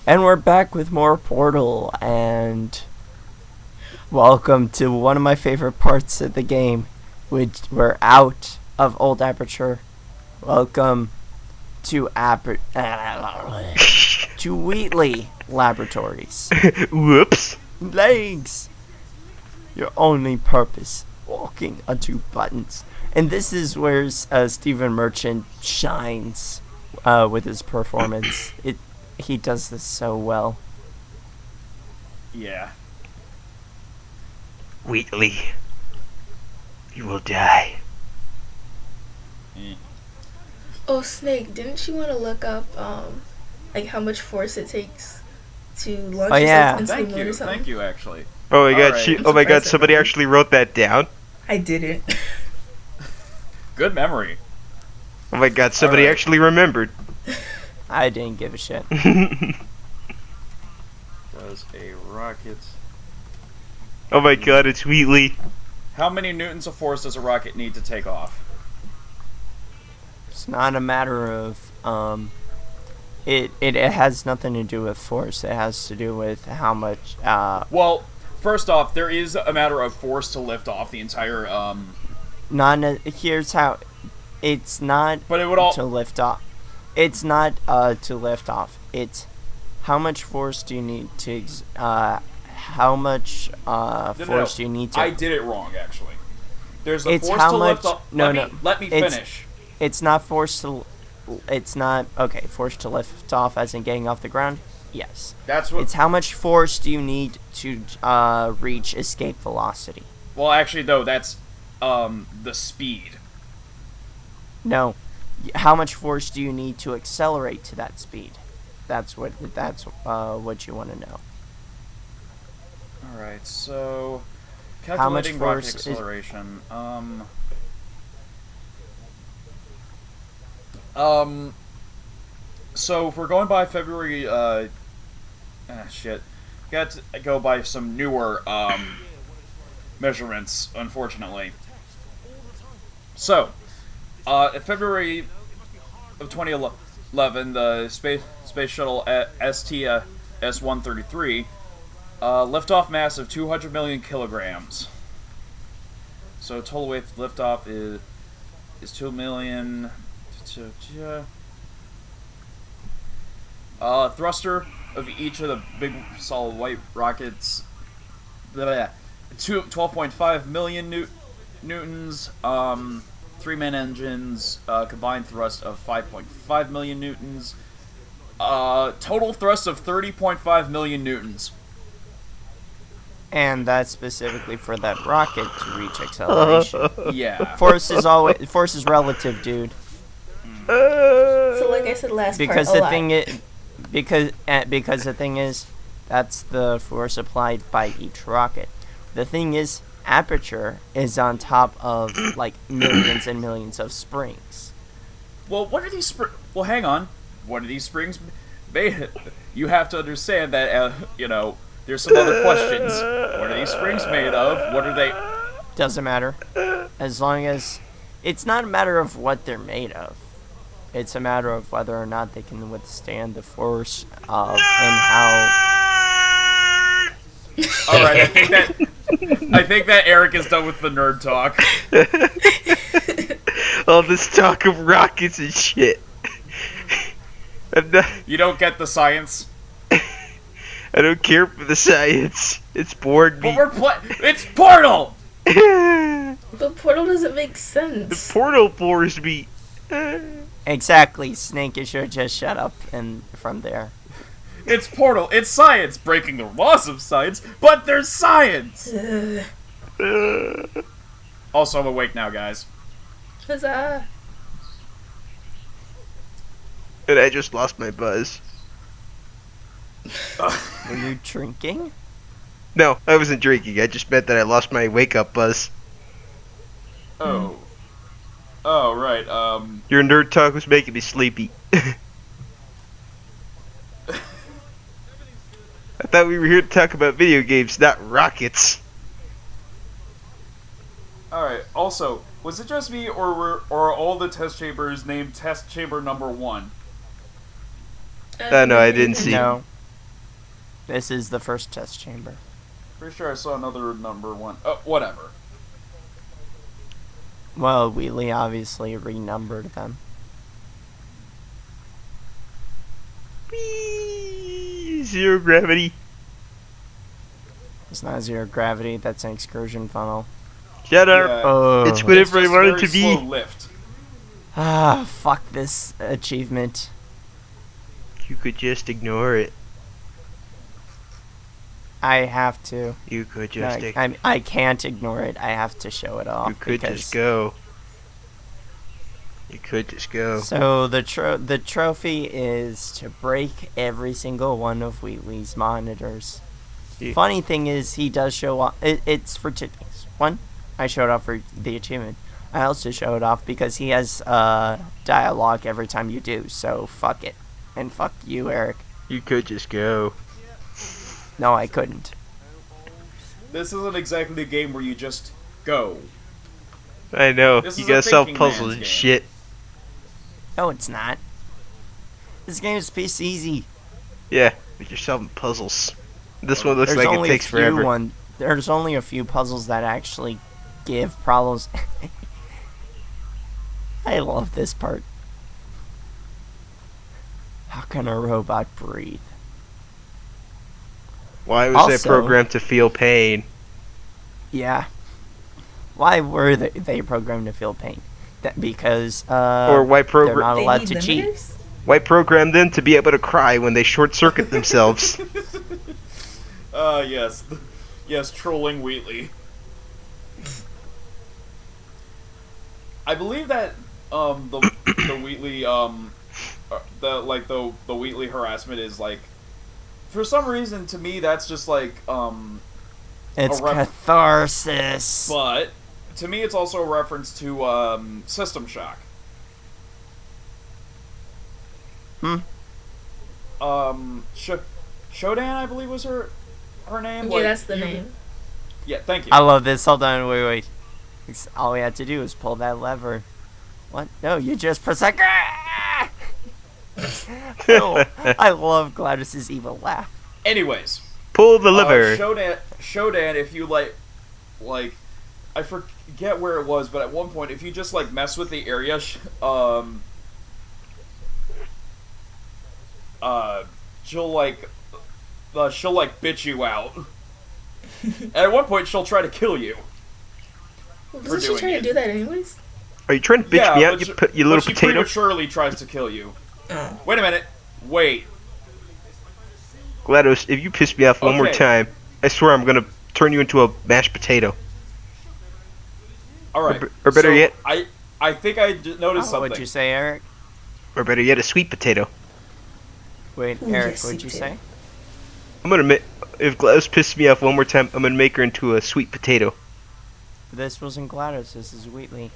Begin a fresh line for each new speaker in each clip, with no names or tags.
And we're back with more Portal, and welcome to one of my favorite parts of the game, which we're out of Old Aperture. Welcome to to Wheatley Laboratories.
Whoops.
Legs! Your only purpose, walking on two buttons. And this is where Stephen Merchant shines with his performance. He does this so well.
Yeah.
Wheatley, you will die.
Oh, Snake, didn't you want to look up, like how much force it takes to launch yourself into the moon or something?
Thank you, actually.
Oh my god,
Alright.
oh my god, somebody actually wrote that down.
I didn't.
Good memory.
Oh my god, somebody
Alright.
actually remembered.
I didn't give a shit.
Does a rocket...
Oh my god, it's Wheatley.
How many newtons of force does a rocket need to take off?
It's not a matter of it has nothing to do with force. It has to do with how much
Well, first off, there is a matter of force to lift off the entire
here's how it's not
But it would all
to lift off. It's not to lift off. It's how much force do you need to how much force do you need to
I did it wrong, actually. There's a
It's
force
how
to lift
much-
off.
no,
Let me
it's-
finish.
It's not force to it's not okay, force to lift off as in getting off the ground. Yes.
That's what
It's how much force do you need to reach escape velocity?
Well, actually though, that's the speed.
No. How much force do you need to accelerate to that speed? That's what you want to know.
All right. So
How much
calculating rocket
force is-
acceleration. So if we're going by February, shit, got to go by some newer measurements, unfortunately. So, in February of 2011, the space shuttle STS-133 liftoff mass of 200 million kilograms. So total weight for liftoff is 2 million. Thruster of each of the big solid white rockets, 12.5 million newtons. 3-man engines, combined thrust of 5.5 million newtons. Total thrust of 30.5 million newtons.
And that's specifically for that rocket to reach acceleration.
Yeah.
Force is relative, dude.
So, like I said last
Because
part,
the thing is, because the thing is, that's the force applied by each rocket. The thing is, Aperture is on top of like millions and millions of springs.
Well, what are these Well, hang on. What are these springs made? You have to understand that, there's some other questions. What are these springs made of? What are they?
Doesn't matter. As long as it's not a matter of what they're made of. It's a matter of whether or not they can withstand the force of and how.
All right, I think that Erik is done with the nerd talk.
All this talk of rockets and shit.
You don't get the science.
I don't care for the science. It's bored me.
But it's Portal.
But Portal doesn't make sense.
The portal bores me.
Exactly, Snake. You should just shut up and from there.
It's Portal. It's science, breaking the laws of science, but there's science. Also, I'm awake now, guys.
Huzzah!
And I just lost my buzz.
Were you drinking?
No, I wasn't drinking. I just meant that I lost my wake-up buzz.
Oh. Oh, right.
Your nerd talk was making me sleepy. I thought we were here to talk about video games, not rockets.
Alright, also, was it just me, or are all the test chambers named Test Chamber Number 1?
No, I didn't see.
No. This is the first test chamber.
Pretty sure I saw another number 1. Oh, whatever.
Well, Wheatley obviously renumbered them.
Whee! Zero gravity.
It's not zero gravity, that's an excursion funnel.
Shut up.
Yeah,
Oh.
It's whatever I
just
want it
very
to
slow
be.
lift.
Ah, fuck this achievement.
You could just ignore it.
I have to.
You could
No,
just
I can't ignore it. I have to show it off.
You could
because-
just go. You could just go.
So the trophy is to break every single one of Wheatley's monitors.
Yeah.
Funny thing is, he does show off. It's for 2 things. One, I showed off for the achievement. I also showed off because he has dialogue every time you do. So fuck it, and fuck you, Eric.
You could just go.
No, I couldn't.
This isn't exactly a game where you just go.
I know.
This
You
is a
gotta solve
thinking
puzzles
man's
and
game.
shit.
No, it's not. This game is piece easy.
Yeah, but you're solving puzzles. This one looks like it takes forever.
There's only a few puzzles that actually give problems. I love this part. How can a robot breathe?
Why was
Also-
that programmed to feel pain?
Yeah. Why were they programmed to feel pain? That because
Or why
they're
program
not
They
allowed
need
to cheat.
limiters?
why program them to be able to cry when they short circuit themselves?
Yes. Yes, trolling Wheatley. I believe that, the Wheatley, the Wheatley harassment is, like, for some reason, to me, that's just, like,
It's
a rep-
catharsis.
but, to me, it's also a reference to, System Shock. Shodan, I believe was her name?
Yeah, that's the name.
Yeah, thank you.
I love this. Hold on, wait. All we had to do is pull that lever. What? No, you just press that. Oh, I love Gladys's evil laugh.
Anyways.
Pull the lever.
Shodan, if you like, I forget where it was, but at one point, if you just like mess with the area, she'll bitch you out. And at one point, she'll try to kill you.
Well,
For
doesn't she
doing
try
it.
to do that anyways?
Are you trying to bitch me out, you little
but she
potato?
prematurely tries to kill you.
Oh.
Wait a minute. Wait.
GLaDOS, if you piss me off one more
Okay.
time, I swear I'm gonna turn you into a mashed potato.
All right.
Or better yet-
I think I noticed something.
What'd you say, Eric?
Or better yet, a sweet potato.
Wait,
Ooh,
Eric,
yes,
what'd you
you
say?
I'm gonna if GLaDOS pisses me off one more time, I'm gonna make her into a sweet potato.
This wasn't GLaDOS, this is Wheatley.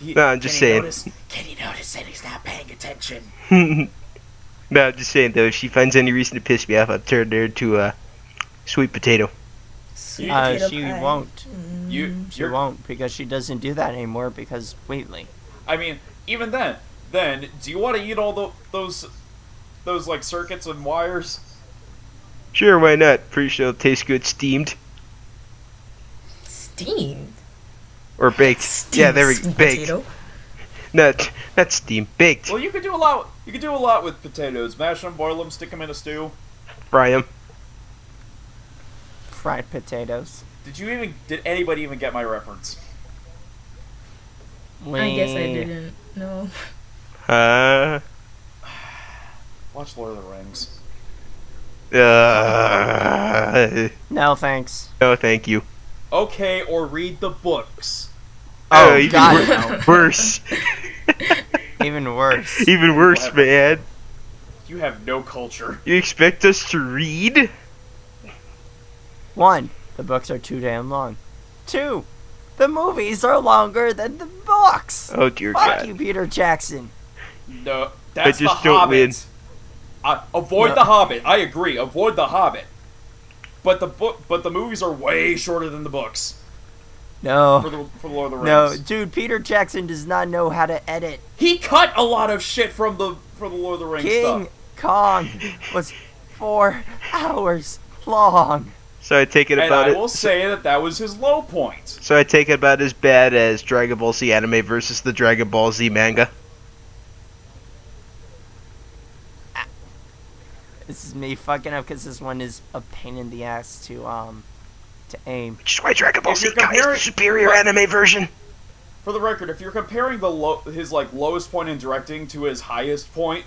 No, I'm just saying.
Can you notice that he's not paying attention?
No, I'm just saying though, if she finds any reason to piss me off, I'll turn her into a sweet potato.
Sweet potato
She
pie.
won't. She
You're-
won't, because she doesn't do that anymore because Wheatley.
I mean, even then, do you want to eat all those like circuits and wires?
Sure, why not? Pretty sure it'll taste good steamed
Steamed.
or baked.
Steamed
Yeah, there we go.
sweet
Baked.
potato.
Not steamed. Baked.
Well, you could do a lot. You could do a lot with potatoes. Mash them, boil them, stick them in a stew.
Fry 'em.
Fried potatoes.
Did anybody even get my reference?
I guess I didn't. No.
Watch Lord of the Rings.
No, thanks.
No, thank you.
Okay, or read the books.
Oh,
even
God, no.
worse.
Even worse.
Even worse,
Whatever.
man.
You have no culture.
You expect us to read?
1, the books are too damn long. 2, the movies are longer than the books.
Oh dear
Fuck
God.
you, Peter Jackson.
No, that's
just
the
don't
Hobbit. Avoid
No.
the Hobbit. I agree. Avoid the Hobbit. But the movies are way shorter than the books
No.
for the Lord of the
No,
Rings.
dude, Peter Jackson does not know how to edit.
He cut a lot of shit from the Lord of the Rings
King
stuff.
Kong was 4 hours long.
So I take it
And
about
I
it.
will say that was his low point.
So I take it about as bad as Dragon Ball Z anime versus the Dragon Ball Z manga.
This is me fucking up because this one is a pain in the ass to aim.
Which is why Dragon Ball
If
Z
you're
Kai is the
comparing-
superior anime version.
For the record, if you're comparing his like lowest point in directing to his highest point,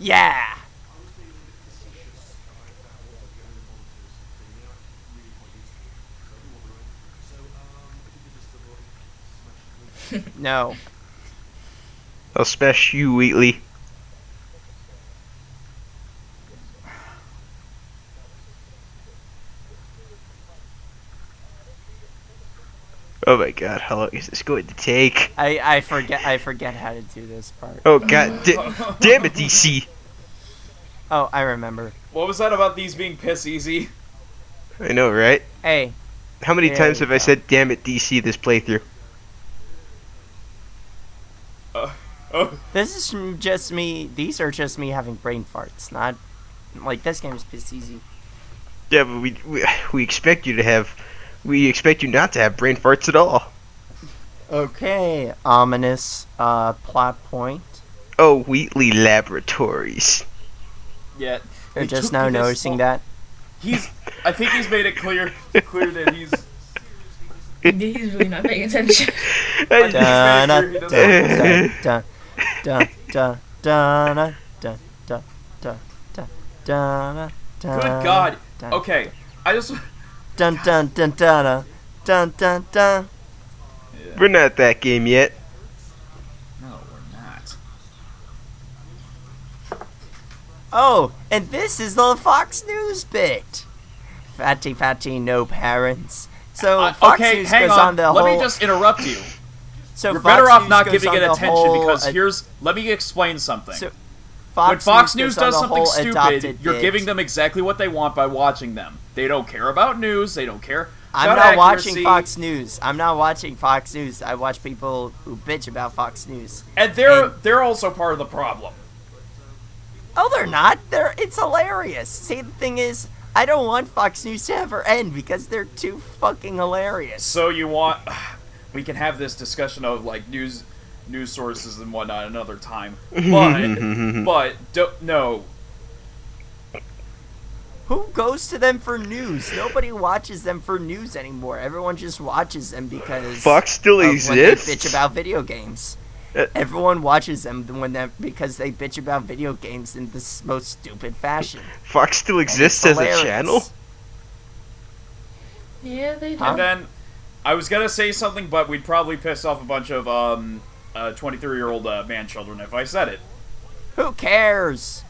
Yeah. No.
I'll smash you, Wheatley. Oh my god, how long is this going to take?
I forget how to do this part.
Oh god, damn it, DC.
Oh, I remember.
what was that about these being piss easy?
I know, right?
Hey,
How many
There
times
you
have I
go.
said damn it, DC this playthrough?
this is just me. These are just me having brain farts. Not like this game is piss easy.
Yeah, but we expect you to have... We expect you not to have brain farts at all.
Okay, ominous plot point.
Oh, Wheatley Laboratories.
Yet
You're
it
just
took
now
me this
noticing
long-
that.
I think he's made it clear that he's.
He's really not paying attention.
I think
Dun,
he's made it clear he doesn't.
dun, dun, dun, dun, dun, dun, dun, dun, dun, dun,
Good God.
dun,
Okay, I just.
dun, dun, dun, dun, dun, dun, dun.
We're not that game yet.
No, we're not.
Oh, and this is the Fox News bit. Fatty, no parents. So Fox
Okay,
News
hang
goes
on.
the whole.
Let me just interrupt you.
So
You're
Fox
better off
News
not
goes
giving
on
it
the
attention
whole,
because let me explain something.
So,
When Fox News
goes on
does
the
something
whole
stupid,
adopted
you're
bit.
giving them exactly what they want by watching them. They don't care about news. They don't care.
I'm
about
not watching
accuracy,
Fox News. I'm not watching Fox News. I watch people who bitch about Fox News.
and they're also part of the problem.
Oh, they're not. It's hilarious. See, the thing is, I don't want Fox News to ever end because they're too fucking hilarious.
So you want? We can have this discussion of like news sources and whatnot another time. But no.
Who goes to them for news? Nobody watches them for news anymore. Everyone just watches them because
Fox still
of when they
exists?
bitch about video games. Everyone watches them because they bitch about video games in this most stupid fashion.
Fox still
And it's
exists as a
hilarious.
channel?
Yeah, they do.
Huh?
And then I was gonna say something, but we'd probably piss off a bunch of 23-year-old man children if I said it.
Who cares?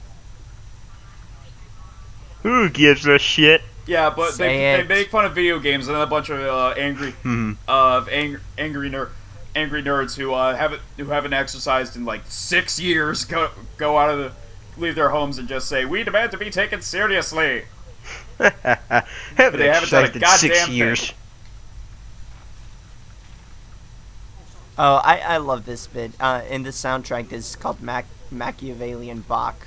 Who gives a shit?
Yeah, but
Say
they
it.
make fun of video games and then a bunch of angry nerds who haven't exercised in like 6 years go out of leave their homes and just say we demand to be taken seriously.
Haven't
They haven't done a
exercised in 6
goddamn
years.
thing.
Oh, I love this bit. In the soundtrack, this is called Machiavellian Bach.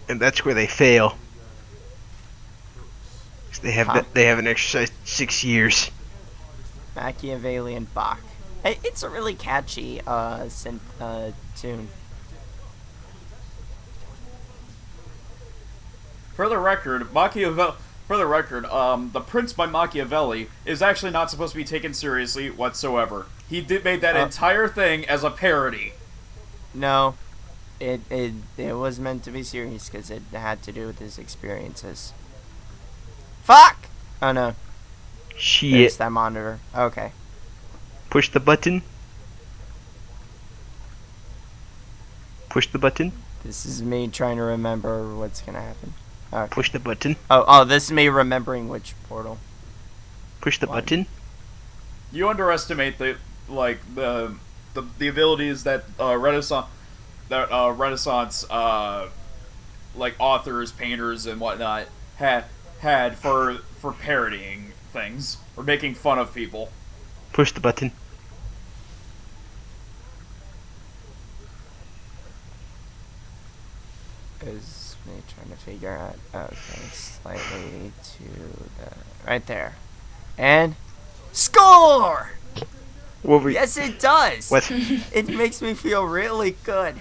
And that's where they fail. 'Cause they haven't exercised in 6 years.
Machiavellian Bach. It's a really catchy synth tune.
For the record, the Prince by Machiavelli is actually not supposed to be taken seriously whatsoever. He made that entire thing as a parody.
No, it was meant to be serious because it had to do with his experiences. Fuck! Oh no, there's
Shit.
that monitor. Okay.
Push the button. Push the button.
This is me trying to remember what's gonna happen. Okay.
Push the button.
Oh, this is me remembering which portal.
Push the
One.
button.
You underestimate the abilities that Renaissance like authors, painters, and whatnot had for parodying things or making fun of people.
Push the button.
figure out. Okay, slightly to the right there, and score.
What were
Yes, it does.
What?
It makes me feel really good.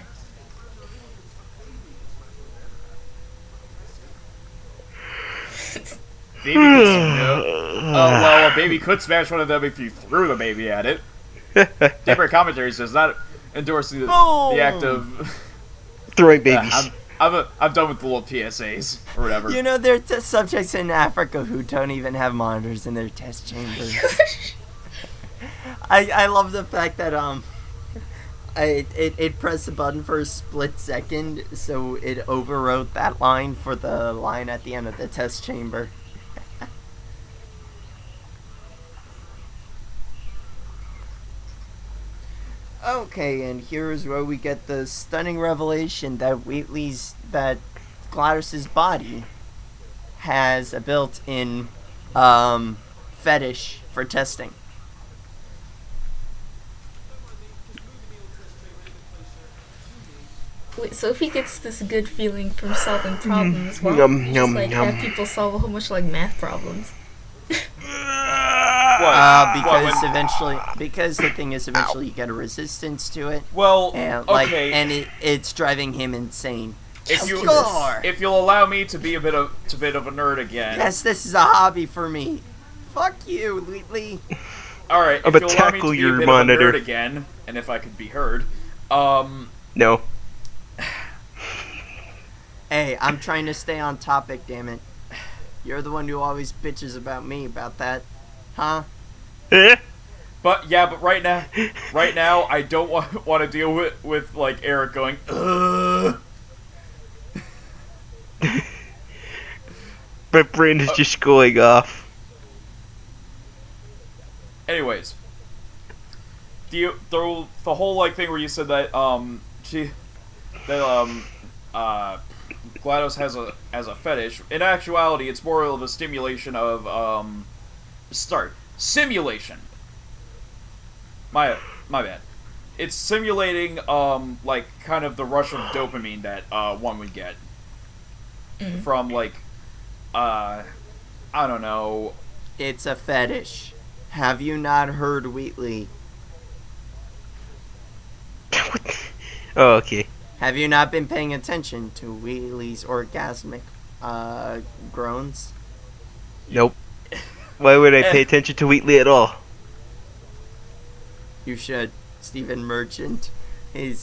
Baby could well, a baby could smash one of them if you threw the baby at it. Deeper commentary says not endorsing the act of
Throwing babies.
I'm done with the little PSAs or whatever.
You know, there are subjects in Africa who don't even have monitors in their test chambers. I love the fact that it pressed the button for a split second, so it overwrote that line for the line at the end of the test chamber. Okay, and here's where we get the stunning revelation that GLaDOS's body has a built-in fetish for testing.
Wait, so if he gets this good feeling from solving problems, why
Yum,
don't you
yum,
just
yum.
have people solve a whole bunch of like math problems?
Because the thing is, eventually you get a resistance to it,
Well,
and
okay.
and it's driving him insane.
If
Score!
you'll allow me to be a bit of a nerd again.
Yes, this is a hobby for me. Fuck you, Wheatley.
All right.
I'm
If
gonna
you'll allow me
tackle
to be
your
a bit
monitor.
of a nerd again, and if I could be heard,
No.
Hey, I'm trying to stay on topic, damn it. You're the one who always bitches about me about that, huh?
But right now, I don't want to deal with like Erik going. Ugh.
My brain is just going off.
Anyways, the whole like thing where you said that GLaDOS has a fetish. In actuality, it's more of a stimulation of simulation. My bad. It's simulating like kind of the rush of dopamine that one would get from like I don't know.
It's a fetish. Have you not heard Wheatley?
Oh, okay.
Have you not been paying attention to Wheatley's orgasmic groans?
Nope. Why would I pay attention to Wheatley at all?
You should. Stephen Merchant. He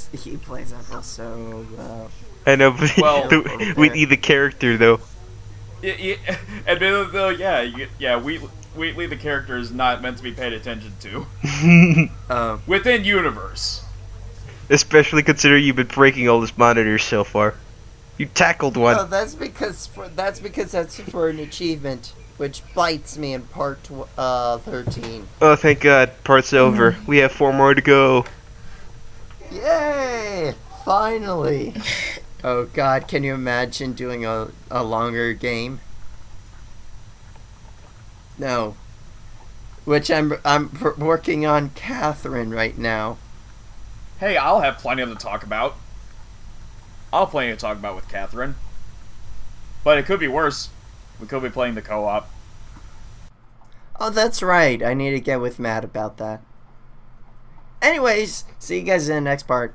plays Uncle so well.
I know, but
Well-
Wheatley the character though.
Admittedly, though, Wheatley the character is not meant to be paid attention to within universe.
Especially considering you've been breaking all these monitors so far. You tackled one.
Oh, that's because that's for an achievement, which bites me in part 13.
Oh, thank God, part's over. We have 4 more to go.
Yay! Finally. Oh God, can you imagine doing a longer game? No. Which I'm working on Catherine right now.
Hey, I'll have plenty to talk about. I'll have plenty to talk about with Catherine. But it could be worse. We could be playing the co-op.
Oh, that's right. I need to get with Matt about that. Anyways, see you guys in the next part.